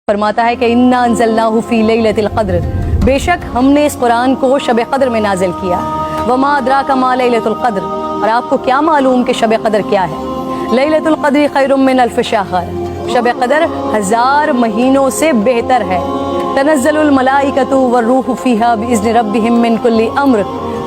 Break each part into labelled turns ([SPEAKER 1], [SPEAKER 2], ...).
[SPEAKER 1] فرماتا ہے کہ انا انزلناہ فی لیلۃ القدر، بے شک ہم نے اس قرآن کو شب قدر میں نازل کیا۔ وما ادراک ما لیلۃ القدر، اور آپ کو کیا معلوم کہ شب قدر کیا ہے؟ لیلۃ القدر خیر من الف شہر، شب قدر 1000 مہینوں سے بہتر ہے۔ تنزل الملائکۃ والروح فیہا باذن ربہم من کل امر،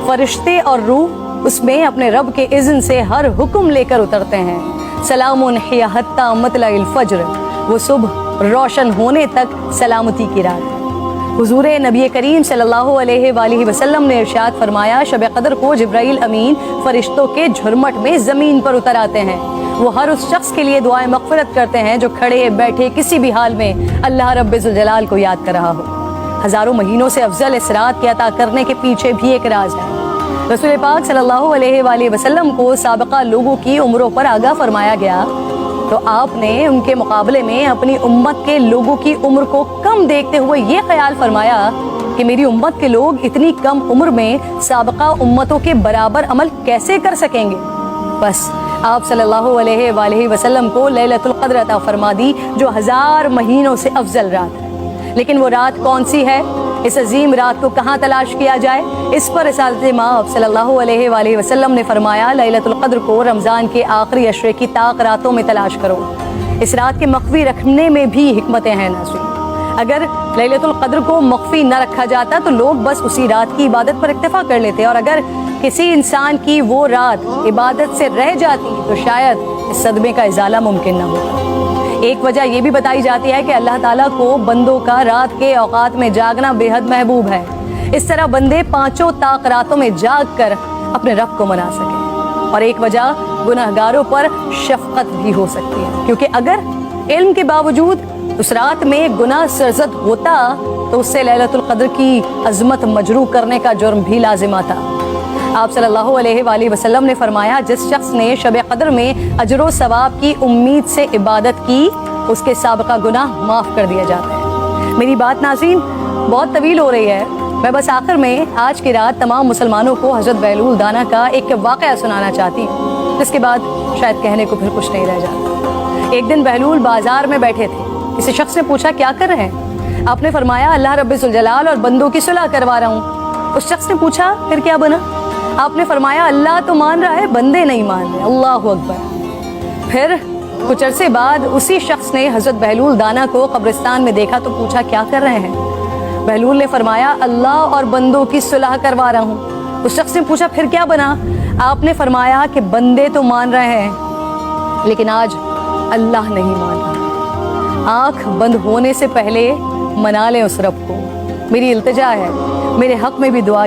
[SPEAKER 1] فرشتے اور روح اس میں اپنے رب کے اذن سے ہر حکم لے کر اترتے ہیں۔ سلام ہی حتی مطلع الفجر، وہ صبح روشن ہونے تک سلامتی کی رات۔ حضور نبی کریم صلی اللہ علیہ وآلہ وسلم نے ارشاد فرمایا، شب قدر کو جبرائیل امین فرشتوں کے جھرمٹ میں زمین پر اتر آتے ہیں۔ وہ ہر اس شخص کے لیے دعائیں مغفرت کرتے ہیں جو کھڑے بیٹھے کسی بھی حال میں اللہ رب ذوالجلال کو یاد کر رہا ہو۔ ہزاروں مہینوں سے افضل اس رات کے عطا کرنے کے پیچھے بھی ایک راز ہے۔ رسول پاک صلی اللہ علیہ وآلہ وسلم کو سابقہ لوگوں کی عمروں پر آگاہ فرمایا گیا، تو آپ نے ان کے مقابلے میں اپنی امت کے لوگوں کی عمر کو کم دیکھتے ہوئے یہ خیال فرمایا کہ میری امت کے لوگ اتنی کم عمر میں سابقہ امتوں کے برابر عمل کیسے کر سکیں گے؟ بس آپ صلی اللہ علیہ وآلہ وسلم کو لیلۃ القدر عطا فرما دی، جو 1000 مہینوں سے افضل رات ہے۔ لیکن وہ رات کون سی ہے؟ اس عظیم رات کو کہاں تلاش کیا جائے؟ اس پر رسالت مآب صلی اللہ علیہ وآلہ وسلم نے فرمایا، لیلۃ القدر کو رمضان کے آخری عشرے کی طاق راتوں میں تلاش کرو۔ اس رات کے مخفی رکھنے میں بھی حکمتیں ہیں ناظرین۔ اگر لیلۃ القدر کو مخفی نہ رکھا جاتا تو لوگ بس اسی رات کی عبادت پر اکتفا کر لیتے، اور اگر کسی انسان کی وہ رات عبادت سے رہ جاتی تو شاید اس صدمے کا ازالہ ممکن نہ ہوتا۔ ایک وجہ یہ بھی بتائی جاتی ہے کہ اللہ تعالیٰ کو بندوں کا رات کے اوقات میں جاگنا بے حد محبوب ہے، اس طرح بندے 5 طاق راتوں میں جاگ کر اپنے رب کو منا سکیں۔ اور ایک وجہ گناہگاروں پر شفقت بھی ہو سکتی ہے، کیونکہ اگر علم کے باوجود اس رات میں گناہ سرزد ہوتا تو اس سے لیلۃ القدر کی عظمت مجروح کرنے کا جرم بھی لازم آتا۔ آپ صلی اللہ علیہ وآلہ وسلم نے فرمایا، جس شخص نے شب قدر میں اجر و ثواب کی امید سے عبادت کی، اس کے سابقہ گناہ معاف کر دیا جاتا ہے۔ میری بات ناظرین بہت طویل ہو رہی ہے، میں بس آخر میں آج کی رات تمام مسلمانوں کو حضرت بہلول دانا کا ایک واقعہ سنانا چاہتی ہوں، جس کے بعد شاید کہنے کو پھر کچھ نہیں رہ جاتا۔ ایک دن بہلول بازار میں بیٹھے تھے، کسی شخص نے پوچھا کیا کر رہے ہیں؟ آپ نے فرمایا اللہ رب ذوالجلال اور بندوں کی صلح کروا رہا ہوں۔ اس شخص نے پوچھا پھر کیا بنا؟ آپ نے فرمایا اللہ تو مان رہا ہے، بندے نہیں مان رہے۔ اللہ اکبر۔ پھر کچھ عرصے بعد اسی شخص نے حضرت بہلول دانا کو قبرستان میں دیکھا تو پوچھا کیا کر رہے ہیں؟ بہلول نے فرمایا اللہ اور بندوں کی صلح کروا رہا ہوں۔ اس شخص نے پوچھا پھر کیا بنا؟ آپ نے فرمایا کہ بندے تو مان رہے ہیں لیکن آج اللہ نہیں مان رہا۔ آنکھ بند ہونے سے پہلے منا لیں اس رب کو۔ میری التجا ہے، میرے حق میں بھی دعا